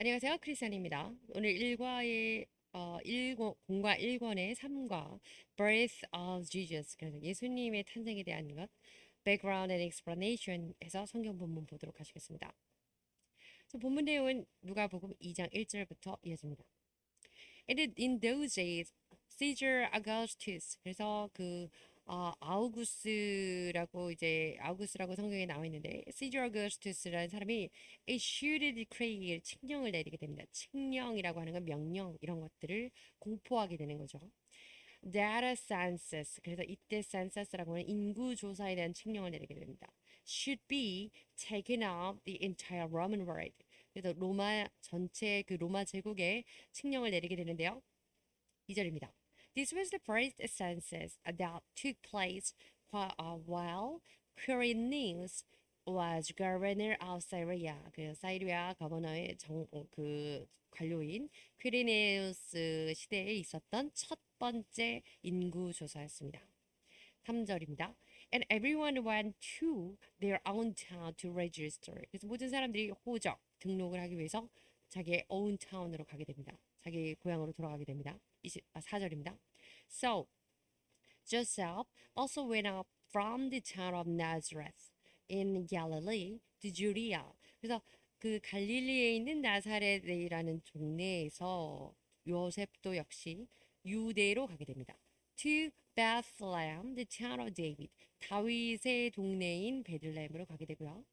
안녕하세요. 크리스찬입니다. 오늘 1과의 0과 1권의 3과 Birth of Jesus, 그래서 예수님의 탄생에 대한 것, Background and Explanation 해서 성경 본문 보도록 하시겠습니다. 그래서 본문 내용은 누가복음 2장 1절부터 이어집니다. And in those days, Caesar Augustus, 그래서 아우구스라고 성경에 나와 있는데 Caesar Augustus라는 사람이 issued decree, 칙령을 내리게 됩니다. 칙령이라고 하는 건 명령 이런 것들을 공포하게 되는 거죠. That a census, 그래서 이때 census라고 하는 인구 조사에 대한 칙령을 내리게 됩니다. Should be taken of the entire Roman world. 그래서 로마 전체 그 로마 제국에 칙령을 내리게 되는데요. 2절입니다. This was the first census that took place while Quirinius was governor of Syria. 그 사이리아 거버너의 그 관료인 퀴리네우스 시대에 있었던 첫 번째 인구 조사였습니다. 3절입니다. And everyone went to their own town to register. 그래서 모든 사람들이 호적, 등록을 하기 위해서 자기의 own town으로 가게 됩니다. 자기 고향으로 돌아가게 됩니다. 4절입니다. So Joseph also went up from the town of Nazareth in Galilee to Judea. 그래서 그 갈릴리에 있는 나사렛이라는 동네에서 요셉도 역시 유대로 가게 됩니다. To Bethlehem, the town of David. 다윗의 동네인 베들레헴으로 가게 되고요.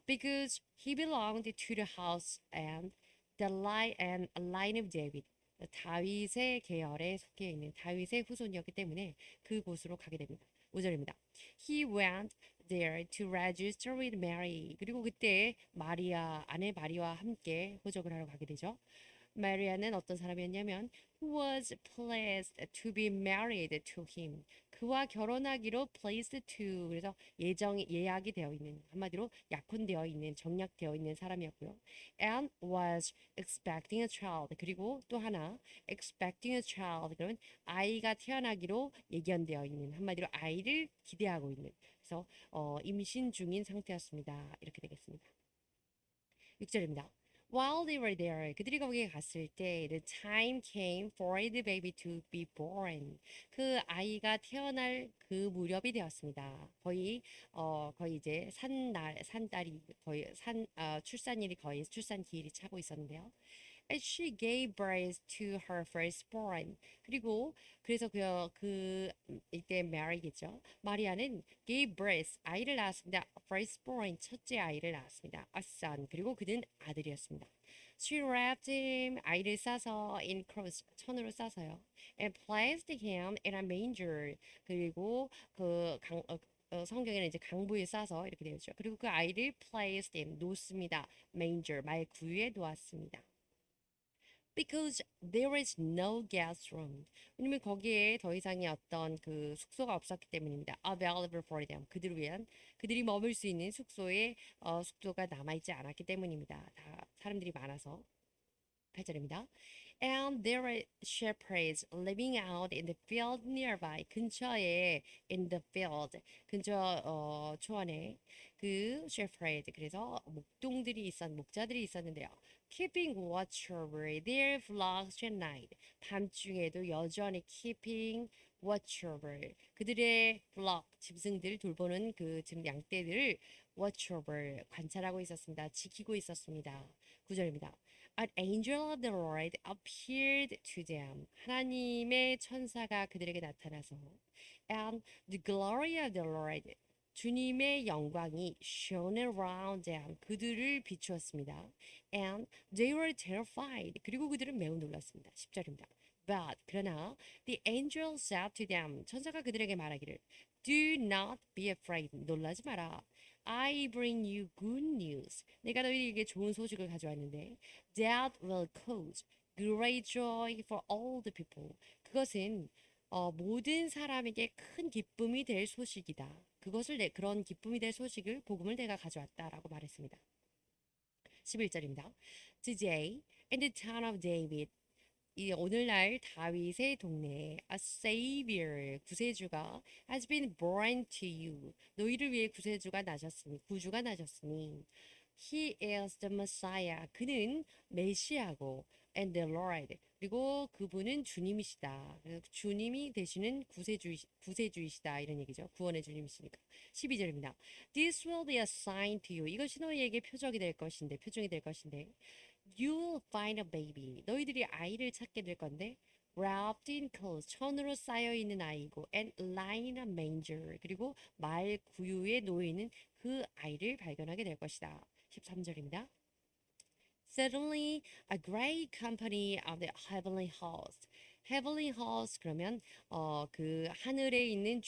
Because he belonged to the house and the line of David. 다윗의 계열에 속해 있는 다윗의 후손이었기 때문에 그곳으로 가게 됩니다. 5절입니다. He went there to register with Mary. 그리고 그때 아내 마리와 함께 호적을 하러 가게 되죠. 마리아는 어떤 사람이었냐면 who was pleased to be married to him. 그와 결혼하기로 pleased to, 그래서 예약이 되어 있는, 한마디로 약혼되어 있는, 정약되어 있는 사람이었고요. And was expecting a child. 그리고 또 하나 expecting a child, 그러면 아이가 태어나기로 예견되어 있는, 한마디로 아이를 기대하고 있는, 그래서 임신 중인 상태였습니다. 이렇게 되겠습니다. 6절입니다. While they were there, 그들이 거기에 갔을 때 the time came for the baby to be born. 그 아이가 태어날 그 무렵이 되었습니다. 거의 이제 산딸이 거의 출산일이 거의 출산 기일이 차고 있었는데요. And she gave birth to her firstborn. 그래서 이때 마리겠죠. 마리아는 gave birth, 아이를 낳았습니다. firstborn, 첫째 아이를 낳았습니다. a son. 그리고 그는 아들이었습니다. She wrapped him, 아이를 싸서 in cloths, 천으로 싸서요. And placed him in a manger. 그리고 성경에는 이제 강부에 싸서 이렇게 되어 있죠. 그리고 그 아이를 placed in, 놓습니다. manger, 말 구유에 놓았습니다. Because there is no guest room. 왜냐면 거기에 더 이상의 어떤 그 숙소가 없었기 때문입니다. Available for them. 그들이 머물 수 있는 숙소가 남아있지 않았기 때문입니다. 다 사람들이 많아서. 8절입니다. And there are shepherds living out in the field nearby. 근처에 in the field, 초원에 그 shepherd, 그래서 목자들이 있었는데요. Keeping watch over their flocks at night. 밤중에도 여전히 keeping watch over, 그들의 flock, 짐승들 돌보는 양떼들을 watch over, 관찰하고 있었습니다. 지키고 있었습니다. 9절입니다. An angel of the Lord appeared to them. 하나님의 천사가 그들에게 나타나서 and the glory of the Lord, 주님의 영광이 shone around them. 그들을 비추었습니다. And they were terrified. 그리고 그들은 매우 놀랐습니다. 10절입니다. But 그러나 the angel said to them, 천사가 그들에게 말하기를 Do not be afraid. 놀라지 마라. I bring you good news. 내가 너희에게 좋은 소식을 가져왔는데 that will cause great joy for all the people. 그것은 모든 사람에게 큰 기쁨이 될 소식이다. 그런 기쁨이 될 복음을 내가 가져왔다라고 말했습니다. 11절입니다. Today, in the town of David, 이 오늘날 다윗의 동네에 a savior, 구세주가 has been born to you. 너희를 위해 구주가 나셨으니 He is the Messiah. 그는 메시아고 and the Lord. 그리고 그분은 주님이시다. 그래서 주님이 되시는 구세주이시다. 이런 얘기죠. 구원의 주님이시니까. 12절입니다. This will be a sign to you. 이것이 너희에게 표종이 될 것인데, You'll find a baby. 너희들이 아이를 찾게 될 건데, wrapped in clothes, 천으로 쌓여 있는 아이고, and lying in a manger. 그리고 말 구유에 놓여 있는 그 아이를 발견하게 될 것이다. 13절입니다. Suddenly, a great company of the heavenly host. heavenly host 그러면 그 하늘에 있는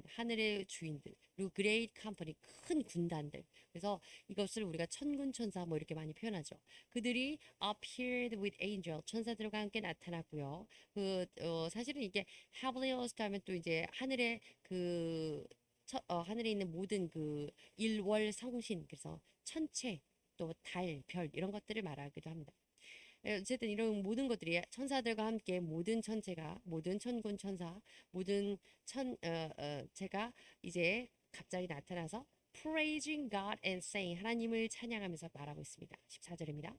하늘의 주인들, 그리고 great company 큰 군단들. 그래서 이것을 우리가 천군 천사 뭐 이렇게 많이 표현하죠. 그들이 appeared with angel 천사들과 함께 나타났고요. 사실은 이게 heavenly host 하면 또 이제 하늘의 하늘에 있는 모든 그 일월 성신 그래서 천체 또 달, 별 이런 것들을 말하기도 합니다. 어쨌든 이런 모든 것들이 천사들과 함께 모든 천체가 모든 천군 천사 모든 제가 이제 갑자기 나타나서 praising God and saying 하나님을 찬양하면서 말하고 있습니다. 14절입니다.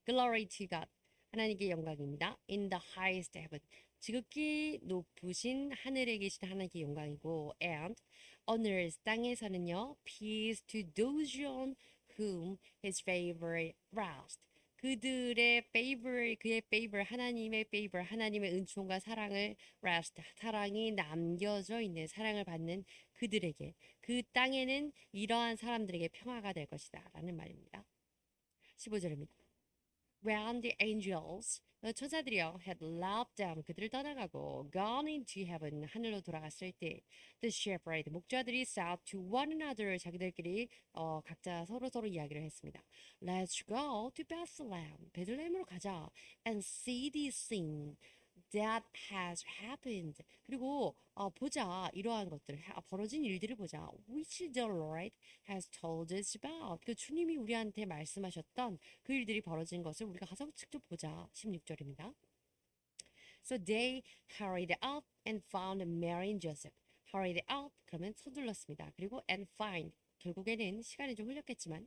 Glory to God 하나님께 영광입니다. In the highest heaven 지극히 높으신 하늘에 계신 하나님께 영광이고 and on earth 땅에서는요 peace to those on whom his favor rests 그들의 그의 favor 하나님의 favor 하나님의 은총과 사랑을 rest 사랑이 남겨져 있는 사랑을 받는 그들에게 그 땅에는 이러한 사람들에게 평화가 될 것이다 라는 말입니다. 15절입니다. When the angels 천사들이요 had left them 그들을 떠나가고 gone into heaven 하늘로 돌아갔을 때 the shepherd 목자들이 said to one another 자기들끼리 각자 서로 이야기를 했습니다. Let's go to Bethlehem 베들레헴으로 가자 and see this thing that has happened 그리고 보자 이러한 것들 벌어진 일들을 보자 which the Lord has told us about 그 주님이 우리한테 말씀하셨던 그 일들이 벌어진 것을 우리가 가서 직접 보자 16절입니다. So they hurried out and found Mary and Joseph. hurried out 그러면 서둘렀습니다. 그리고 and find 결국에는 시간이 좀 흘렸겠지만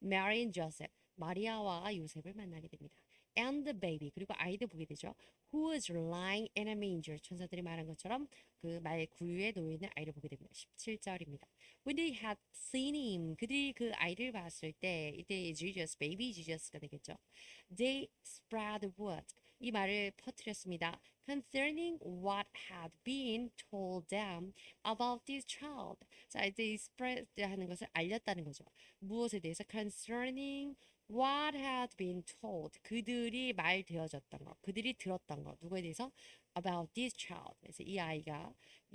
Mary and Joseph 마리아와 요셉을 만나게 됩니다. And the baby 그리고 아이도 보게 되죠. Who was lying in a manger 천사들이 말한 것처럼 그 말 구유에 놓여 있는 아이를 보게 됩니다. 17절입니다. When they had seen him 그들이 그 아이를 봤을 때 이때 Jesus, baby Jesus가 되겠죠. They spread word 이 말을 퍼뜨렸습니다. Concerning what had been told them about this child. 자, 이제 spread 하는 것을 알렸다는 거죠. 무엇에 대해서 concerning what had been told 그들이 말되어졌던 것 그들이 들었던 것 누구에 대해서 about this child 그래서 이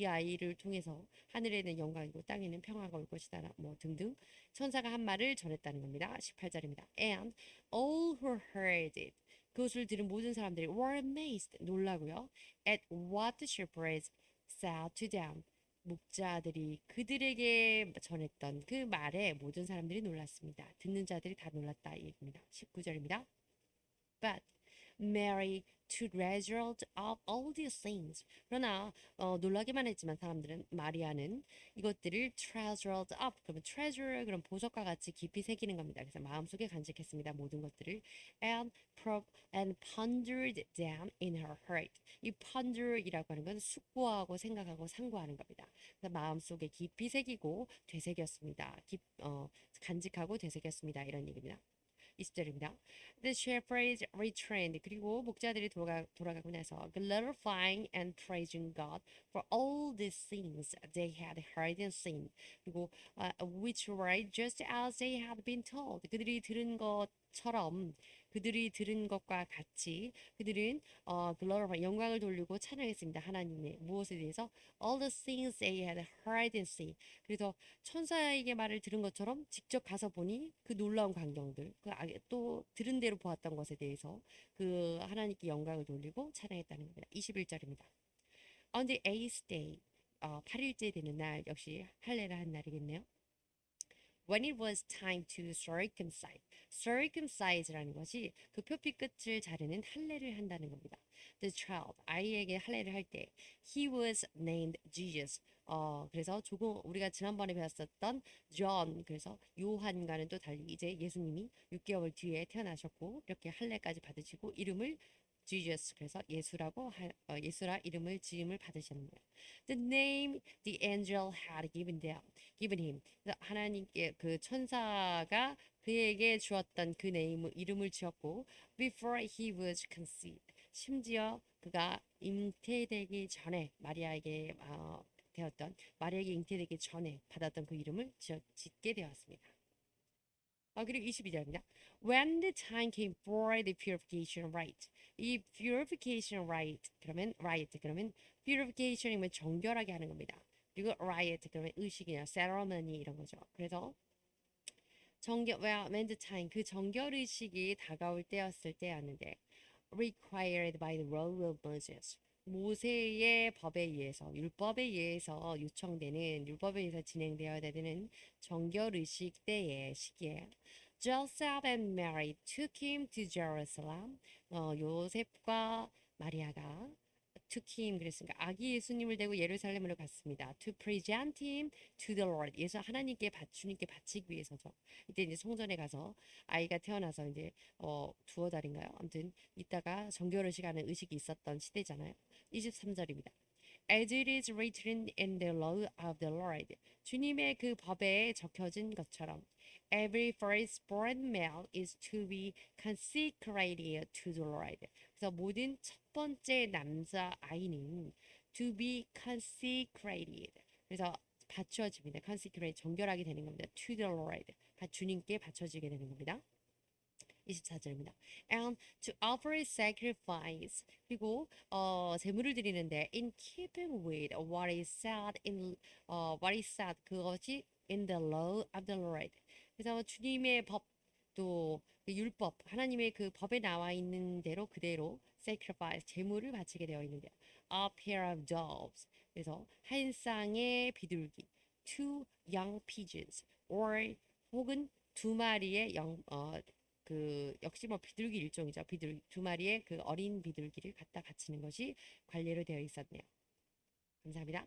아이를 통해서 하늘에는 영광이고 땅에는 평화가 올 것이다 뭐 등등 천사가 한 말을 전했다는 겁니다. 18절입니다. And all who heard it 그것을 들은 모든 사람들이 were amazed 놀라고요. At what the shepherds said to them 목자들이 그들에게 전했던 그 말에 모든 사람들이 놀랐습니다. 듣는 자들이 다 놀랐다 이 얘기입니다. 19절입니다. But Mary treasured up all these things. 그러나 놀라기만 했지만 사람들은 마리아는 이것들을 treasured up. 그러면 treasure 그럼 보석과 같이 깊이 새기는 겁니다. 그래서 마음속에 간직했습니다. 모든 것들을 and pondered them in her heart. 이 ponder이라고 하는 건 숙고하고 생각하고 상고하는 겁니다. 그래서 마음속에 깊이 새기고 되새겼습니다. 간직하고 되새겼습니다. 이런 얘기입니다. 20절입니다. The shepherds returned. 그리고 목자들이 돌아가고 나서 glorifying and praising God for all these things they had heard and seen. 그리고 which were just as they had been told. 그들이 들은 것과 같이 그들은 glorify 영광을 돌리고 찬양했습니다. 하나님의 무엇에 대해서 all the things they had heard and seen. 그래서 천사에게 말을 들은 것처럼 직접 가서 보니 그 놀라운 광경들 또 들은 대로 보았던 것에 대해서 그 하나님께 영광을 돌리고 찬양했다는 겁니다. 21절입니다. On the eighth day 8일째 되는 날 역시 할례를 한 날이겠네요. When it was time to circumcise라는 것이 그 표피 끝을 자르는 할례를 한다는 겁니다. The child, 아이에게 할례를 할 때, he was named Jesus. 그래서 조금 우리가 지난번에 배웠었던 존, 그래서 요한과는 또 달리 이제 예수님이 6개월 뒤에 태어나셨고 이렇게 할례까지 받으시고 이름을 Jesus, 그래서 예수라 이름을 지음을 받으셨네요. The name the angel had given him. 그래서 하나님께 그 천사가 그에게 주었던 그 이름을 지었고 before he was conceived. 심지어 그가 잉태되기 전에 마리아에게 잉태되기 전에 받았던 그 이름을 짓게 되었습니다. 그리고 22절입니다. When the time came for the purification rite. 이 purification rite 그러면 purification이면 정결하게 하는 겁니다. 그리고 rite 그러면 의식이나 ceremony 이런 거죠. 그래서 when the time 그 정결 의식이 다가올 때였는데 required by the law of Moses. 모세의 법에 의해서 율법에 의해서 율법에 의해서 진행되어야 되는 정결 의식 때의 시기에 Joseph and Mary took him to Jerusalem. 요셉과 마리아가 took him 그랬으니까 아기 예수님을 데리고 예루살렘으로 갔습니다. To present him to the Lord. 주님께 바치기 위해서죠. 이때 이제 성전에 가서 아이가 태어나서 이제 두어 달인가요? 아무튼 이따가 정결의식 하는 의식이 있었던 시대잖아요. 23절입니다. As it is written in the law of the Lord. 주님의 그 법에 적혀진 것처럼 every firstborn male is to be consecrated to the Lord. 그래서 모든 첫 번째 남자 아이는 to be consecrated. 그래서 바쳐집니다. consecrate 정결하게 되는 겁니다. to the Lord. 주님께 바쳐지게 되는 겁니다. 24절입니다. And to offer a sacrifice. 그리고 제물을 드리는데 in keeping with what is said 그것이 in the law of the Lord. 그래서 주님의 법도 그 율법 하나님의 그 법에 나와 있는 대로 그대로 sacrifice 제물을 바치게 되어 있는데요. A pair of doves. 그래서 한 쌍의 비둘기. Two young pigeons. 혹은 두 마리의 역시 뭐 비둘기 일종이죠. 두 마리의 그 어린 비둘기를 갖다 바치는 것이 관례로 되어 있었네요. 감사합니다.